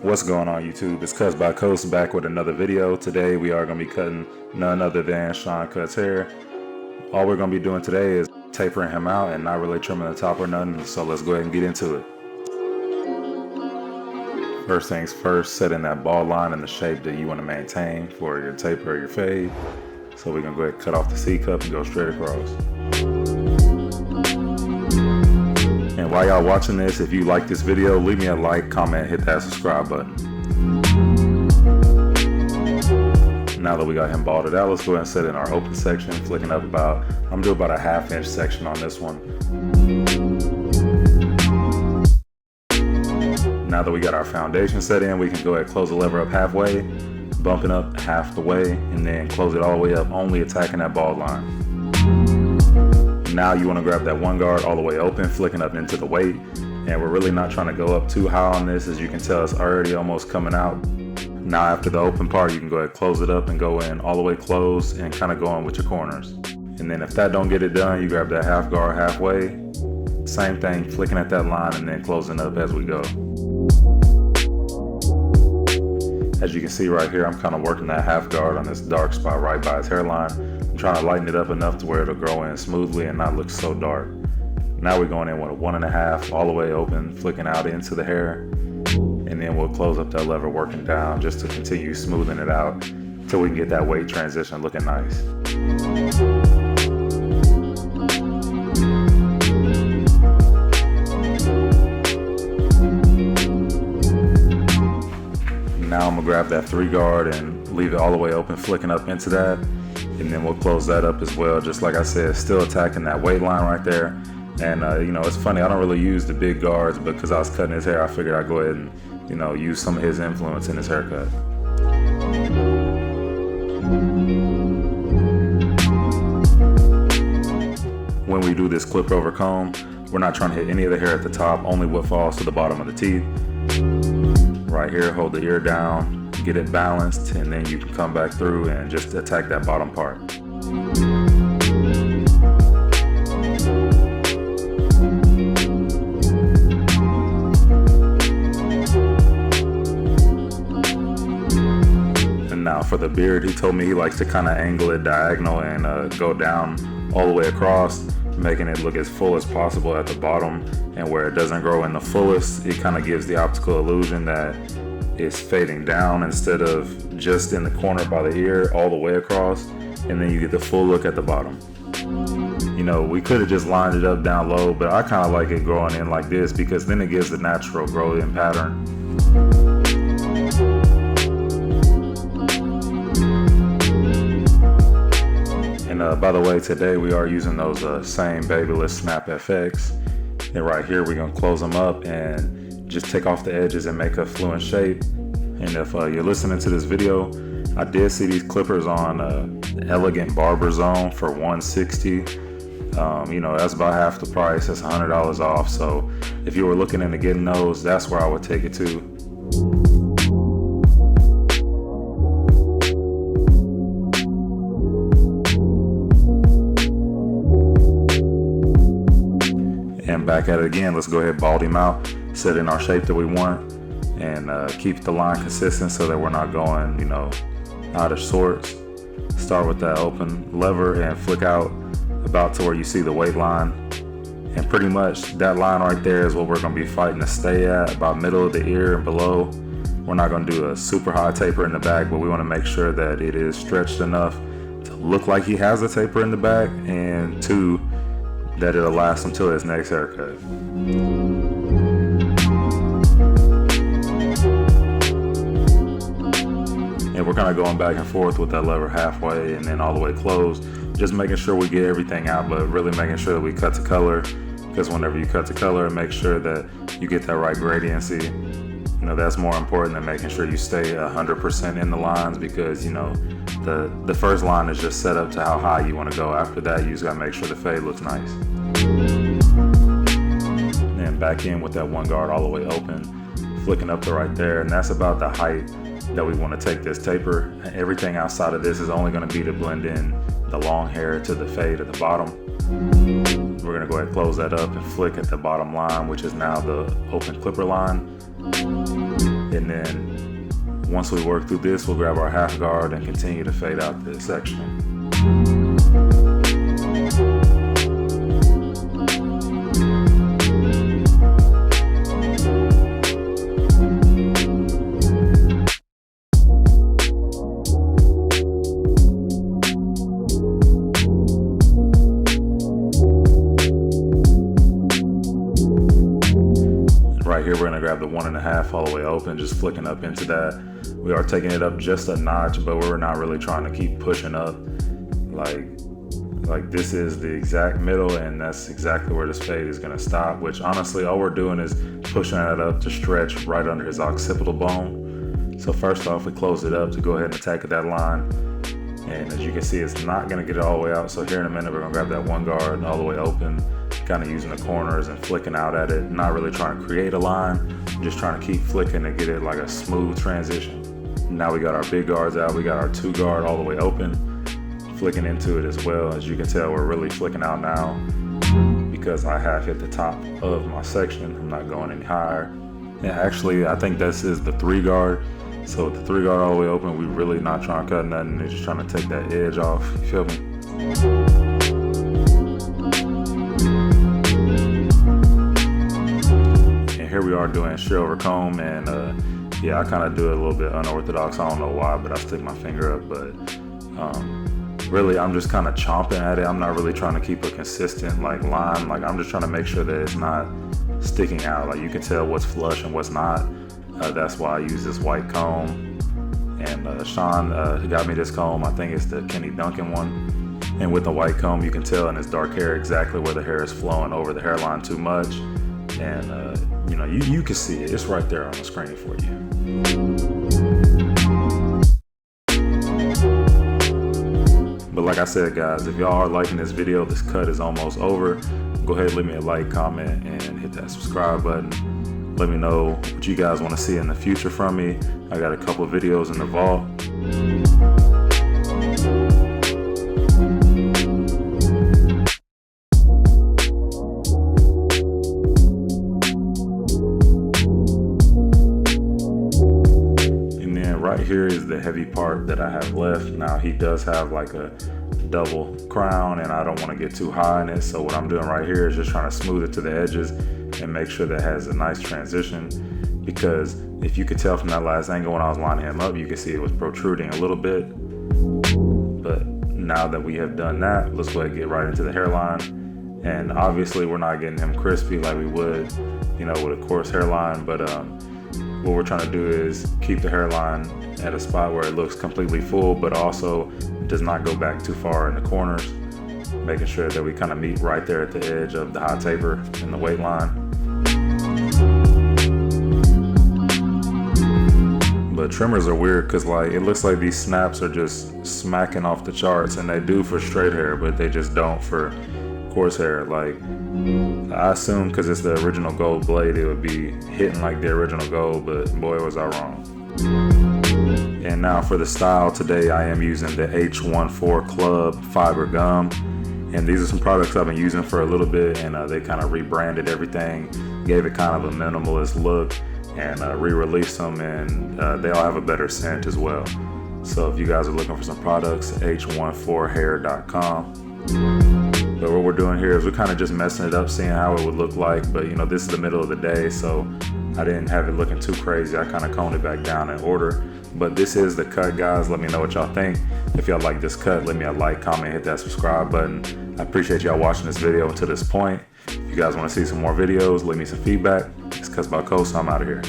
What's going on YouTube? It's CutsbyCoast back with another video. Today we are going to be cutting none other than SeanCutsHair. All we're going to be doing today is tapering him out and not really trimming the top or nothing, so let's go ahead and get into it. First things first, set in that bald line in the shape that you want to maintain for your taper or your fade. So we're going to go ahead and cut off the C-cup and go straight across. And while y'all watching this, if you like this video, leave me a like, comment, hit that subscribe button. Now that we got him balded out, let's go ahead and set in our open section, flicking up about, I'm gonna do about a 1/2 inch section on this one. Now that we got our foundation set in, we can go ahead and close the lever up halfway, bumping up half the way, and then close it all the way up, only attacking that bald line. Now you want to grab that one guard all the way open, flicking up into the weight, and we're really not trying to go up too high on this. As you can tell, it's already almost coming out. Now after the open part, you can go ahead and close it up and go in all the way closed and kind of go in with your corners. And then if that don't get it done, you grab that half guard halfway, same thing, flicking at that line and then closing up as we go. As you can see right here, I'm kind of working that half guard on this dark spot right by his hairline. I'm trying to lighten it up enough to where it'll grow in smoothly and not look so dark. Now we're going in with a 1.5 all the way open, flicking out into the hair. And then we'll close up that lever working down just to continue smoothing it out until we can get that weight transition looking nice. Now I'm gonna grab that 3 guard and leave it all the way open, flicking up into that. And then we'll close that up as well. Just like I said, still attacking that weight line right there. And you know, it's funny, I don't really use the big guards, but because I was cutting his hair, I figured I'd go ahead and, you know, use some of his influence in his haircut. When we do this clip over comb, we're not trying to hit any of the hair at the top, only what falls to the bottom of the teeth. Right here, hold the ear down, get it balanced, and then you can come back through and just attack that bottom part. And now for the beard, he told me he likes to kind of angle it diagonal and go down all the way across, making it look as full as possible at the bottom, and where it doesn't grow in the fullest, it kind of gives the optical illusion that it's fading down instead of just in the corner by the ear all the way across, and then you get the full look at the bottom. You know, we could have just lined it up down low, but I kind of like it growing in like this because then it gives the natural grow in pattern. And by the way, today we are using those same Babyliss Snap FX. And right here, we're gonna close them up and just take off the edges and make a fluent shape. And if you're listening to this video, I did see these clippers on Elegant Barber Zone for $160. You know, that's about half the price. That's $100 off. So if you were looking into getting those, that's where I would take it to. And back at it again, let's go ahead and bald him out, set in our shape that we want, and keep the line consistent so that we're not going, you know, out of sorts. Start with that open lever and flick out about to where you see the weight line. And pretty much that line right there is what we're gonna be fighting to stay at, about middle of the ear and below. We're not gonna do a super high taper in the back, but we wanna make sure that it is stretched enough to look like he has a taper in the back, and 2, that it'll last until his next haircut. And we're kind of going back and forth with that lever halfway and then all the way closed, just making sure we get everything out, but really making sure that we cut to color, because whenever you cut to color, make sure that you get that right gradiency. You know, that's more important than making sure you stay 100% in the lines, because, you know, the first line is just set up to how high you want to go. After that, you just got to make sure the fade looks nice. And back in with that one guard all the way open, flicking up to right there, and that's about the height that we want to take this taper. Everything outside of this is only going to be to blend in the long hair to the fade at the bottom. We're going to go ahead and close that up and flick at the bottom line, which is now the open clipper line. And then once we work through this, we'll grab our half guard and continue to fade out this section. Right here, we're gonna grab the 1.5 all the way open, just flicking up into that. We are taking it up just a notch, but we're not really trying to keep pushing up. Like this is the exact middle, and that's exactly where this fade is gonna stop, which honestly, all we're doing is pushing that up to stretch right under his occipital bone. So first off, we close it up to go ahead and attack at that line. And as you can see, it's not gonna get it all the way out. So here in a minute, we're gonna grab that 1 guard all the way open, kind of using the corners and flicking out at it, not really trying to create a line, just trying to keep flicking to get it like a smooth transition. Now we got our big guards out, we got our 2 guard all the way open, flicking into it as well. As you can tell, we're really flicking out now because I have hit the top of my section. I'm not going any higher. And actually, I think this is the 3 guard. So with the 3 guard all the way open, we really not trying to cut nothing, we're just trying to take that edge off, you feel me? Here we are doing shear over comb, and yeah, I kind of do it a little bit unorthodox. I don't know why, but I stick my finger up. But really, I'm just kind of chomping at it. I'm not really trying to keep a consistent like line. Like I'm just trying to make sure that it's not sticking out. Like you can tell what's flush and what's not. That's why I use this white comb. And Sean, he got me this comb. I think it's the Kenny Duncan one. And with the white comb, you can tell in his dark hair exactly where the hair is flowing over the hairline too much. And you know, you can see it. It's right there on the screen for you. But like I said, guys, if y'all are liking this video, this cut is almost over. Go ahead, leave me a like, comment, and hit that subscribe button. Let me know what you guys want to see in the future from me. I got a couple of videos in the vault. Right here is the heavy part that I have left. Now he does have like a double crown, and I don't want to get too high in it. So what I'm doing right here is just trying to smooth it to the edges and make sure that it has a nice transition. Because if you could tell from that last angle when I was lining him up, you could see it was protruding a little bit. But now that we have done that, let's go ahead and get right into the hairline. And obviously we're not getting him crispy like we would, you know, with a coarse hairline, but what we're trying to do is keep the hairline at a spot where it looks completely full, but also does not go back too far in the corners, making sure that we kind of meet right there at the edge of the high taper in the weight line. But trimmers are weird because like it looks like these snaps are just smacking off the charts, and they do for straight hair, but they just don't for coarse hair. Like I assume because it's the original gold blade, it would be hitting like the original gold, but boy was I wrong. And now for the style today, I am using the H14 Club Fiber Gum. And these are some products I've been using for a little bit, and they kind of rebranded everything, gave it kind of a minimalist look, and re-released them, and they all have a better scent as well. So if you guys are looking for some products, h14hair.com. But what we're doing here is we're kind of just messing it up, seeing how it would look like. But you know, this is the middle of the day, so I didn't have it looking too crazy. I kind of coned it back down in order. But this is the cut, guys. Let me know what y'all think. If y'all like this cut, leave me a like, comment, hit that subscribe button. I appreciate y'all watching this video to this point. If you guys want to see some more videos, leave me some feedback. It's CutsbyCoast, so I'm out of here.